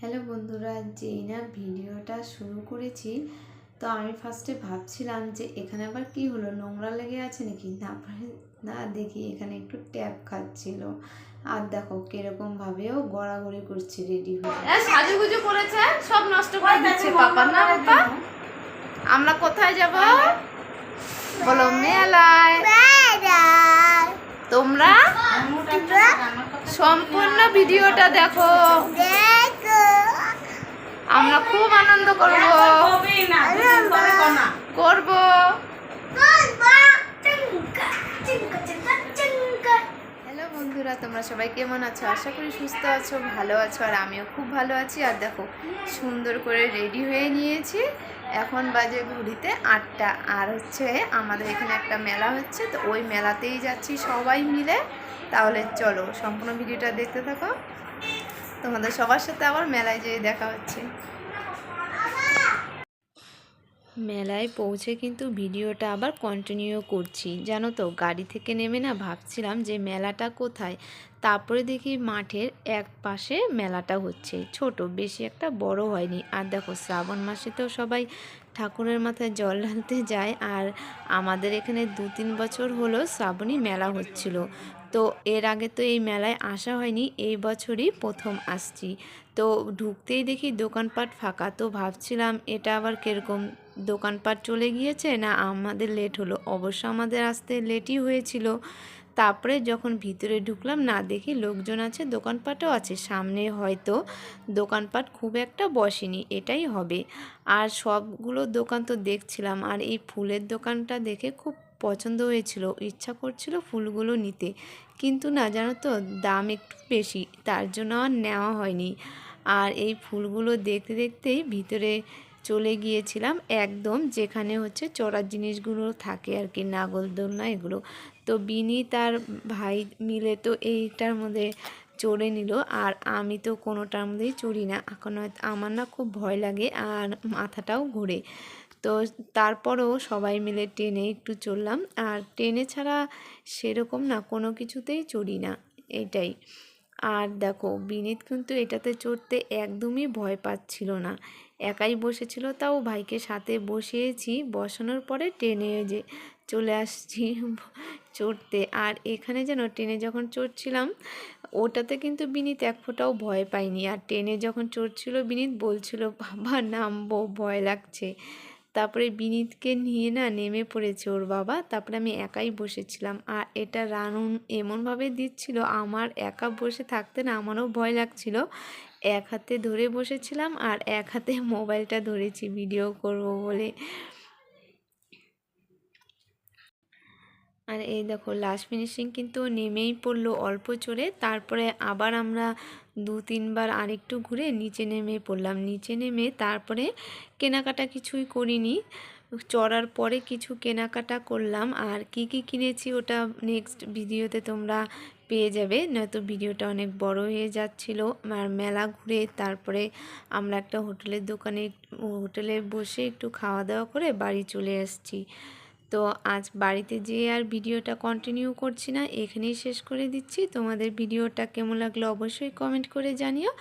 Hello বন্ধুরা, যেই না ভিডিওটা শুরু করেছি তো আমি ফার্স্টে ভাবছিলাম যে এখানে আবার কি হলো, নোংরা লেগে আছে নাকি। না দেখি এখানে একটু ট্যাপ খাচ্ছিল, আর দেখো কিরকম ভাবেও গড়াগড়ি করছে রেডি হয়ে। সাজুগুজু করেছে, সব নষ্ট করে দিচ্ছে পাপা। না পাপা, আমরা কোথায় যাব বলো? মেলায়। তোমরা সম্পূর্ণ ভিডিওটা দেখো, আমরা খুব আনন্দ করব। হ্যালো বন্ধুরা, তোমরা সবাই কেমন আছো? আশা করি সুস্থ আছো, ভালো আছো, আর আমিও খুব ভালো আছি। আর দেখো সুন্দর করে রেডি হয়ে নিয়েছি। এখন বাজে ঘড়িতে 8টা। আর হচ্ছে আমাদের এখানে একটা মেলা হচ্ছে, তো ওই মেলাতেই যাচ্ছি সবাই মিলে। তাহলে চলো সম্পূর্ণ ভিডিওটা দেখতে থাকো, তোমাদের সবার সাথে আবার মেলায় যেয়ে দেখা হচ্ছে। মেলায় পৌঁছে কিন্তু ভিডিওটা আবার কন্টিনিউ করছি। জানো তো, গাড়ি থেকে নেমে না ভাবছিলাম যে মেলাটা কোথায়। তারপরে দেখি মাঠের এক পাশে মেলাটা হচ্ছে, ছোট, বেশি একটা বড় হয়নি। আর দেখো শ্রাবণ মাসে তো সবাই ঠাকুরের মাথায় জল ঢালতে যায়, আর আমাদের এখানে 2-3 বছর হলো শ্রাবণী মেলা হচ্ছিল। তো এর আগে তো এই মেলায় আসা হয়নি, এই বছরই প্রথম আসছি। তো ঢুকতেই দেখি দোকানপাট ফাঁকা। তো ভাবছিলাম এটা আবার কীরকম, দোকানপাট চলে গিয়েছে না আমাদের লেট হলো। অবশ্য আমাদের আসতে লেটই হয়েছিল। তারপরে যখন ভিতরে ঢুকলাম না দেখি লোকজন আছে, দোকানপাটও আছে সামনে। হয়তো দোকানপাট খুব একটা বসেনি, এটাই হবে। আর সবগুলো দোকান তো দেখছিলাম, আর এই ফুলের দোকানটা দেখে খুব পছন্দ হয়েছিল, ইচ্ছা করছিল ফুলগুলো নিতে। কিন্তু না জানো তো, দাম একটু বেশি, তার জন্য আর নেওয়া হয়নি। আর এই ফুলগুলো দেখতে দেখতেই ভিতরে চলে গিয়েছিলাম, একদম যেখানে হচ্ছে চড়ার জিনিসগুলো থাকে আর কি, নাগরদোলনা এগুলো। তো বিনি তার ভাই মিলে তো এইটার মধ্যে চড়ে নিল, আর আমি তো কোনোটার মধ্যেই চড়ি না। এখন হয়তো আমার না খুব ভয় লাগে আর মাথাটাও ঘোরে। তো তারপরও সবাই মিলে ট্রেনে একটু চড়লাম। আর ট্রেনে ছাড়া সেরকম না কোনো কিছুতেই চড়ি না, এটাই। আর দেখো বিনীত কিন্তু এটাতে চড়তে একদমই ভয় পাচ্ছিল না, একাই বসেছিল। তাও ভাইকে সাথে বসিয়েছি, বসানোর পরে ট্রেনে যে চলে আসছি চড়তে। আর এখানে যেন ট্রেনে যখন চড়ছিলাম ওটাতে কিন্তু বিনীত এক ফোঁটাও ভয় পায়নি। আর ট্রেনে যখন চড়ছিল বিনীত বলছিল বাবা নামবো, ভয় লাগছে। তারপরে বিনীতকে নিয়ে না নেমে পড়েছে ওর বাবা। তারপরে আমি একাই বসেছিলাম, আর এটা রানুন এমনভাবে দিচ্ছিল, আমার একা বসে থাকতে না আমারও ভয় লাগছিল। এক হাতে ধরে বসেছিলাম আর এক হাতে মোবাইলটা ধরেছি ভিডিও করব বলে। আর এই দেখো লাস্ট ফিনিশিং কিন্তু নেমেই পড়লো অল্প চড়ে। তারপরে আবার আমরা 2-3 বার আরেকটু ঘুরে নিচে নেমে পড়লাম। নিচে নেমে তারপরে কেনাকাটা কিছুই করিনি, চড়ার পরে কিছু কেনাকাটা করলাম। আর কি কি কিনেছি ওটা নেক্সট ভিডিওতে তোমরা পেয়ে যাবে, নয়তো ভিডিওটা অনেক বড় হয়ে যাচ্ছিল। আর মেলা ঘুরে তারপরে আমরা একটা হোটেলে বসে একটু খাওয়া দাওয়া করে বাড়ি চলে আসছি। তো আজ বাড়িতে যেয়ে আর ভিডিওটা কন্টিনিউ করছি না, এখানেই শেষ করে দিচ্ছি। তোমাদের ভিডিওটা কেমন লাগলো অবশ্যই কমেন্ট করে জানিও।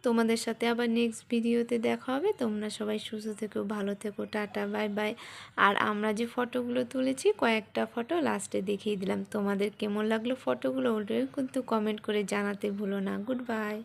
তোমাদের সাথে আবার নেক্সট ভিডিওতে দেখা হবে। তোমরা সবাই সুস্থ থেকো, ভালো থেকো, টাটা, বাই বাই। আর আমরা যে ফটোগুলো তুলেছি কয়েকটা ফটো লাস্টে দেখিয়ে দিলাম, তোমাদের কেমন লাগলো ফটোগুলো ওটাও কিন্তু কমেন্ট করে জানাতে ভুলো না। Good bye.